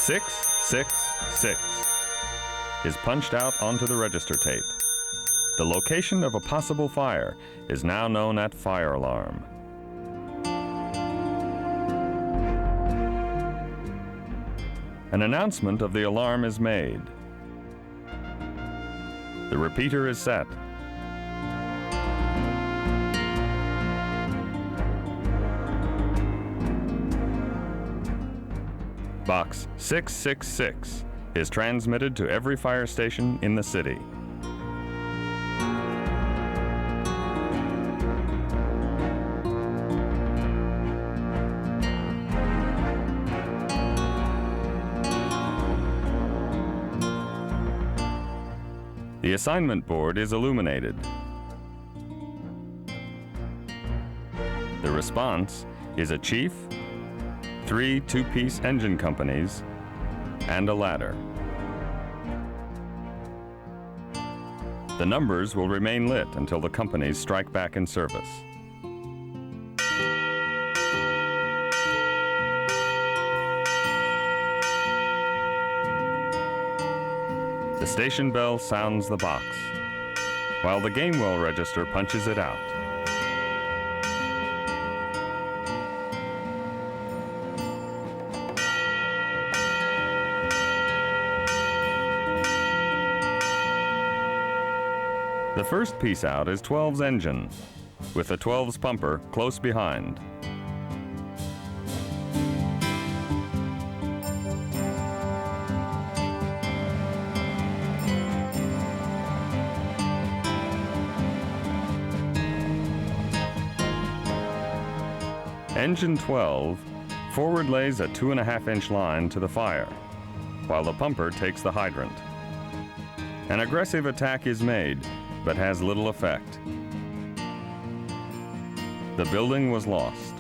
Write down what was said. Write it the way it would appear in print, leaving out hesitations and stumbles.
666 is punched out onto the register tape. The location of a possible fire is now known at fire alarm. An announcement of the alarm is made. The repeater is set. Box 666 is transmitted to every fire station in the city. The assignment board is illuminated. The response is a chief, 3 two-piece engine companies, and a ladder. The numbers will remain lit until the companies strike back in service. The station bell sounds the box, while the Gamewell register punches it out. The first piece out is 12's engine, with the 12's pumper close behind. Engine 12 forward lays a 2.5-inch line to the fire, while the pumper takes the hydrant. An aggressive attack is made, but has little effect. The building was lost.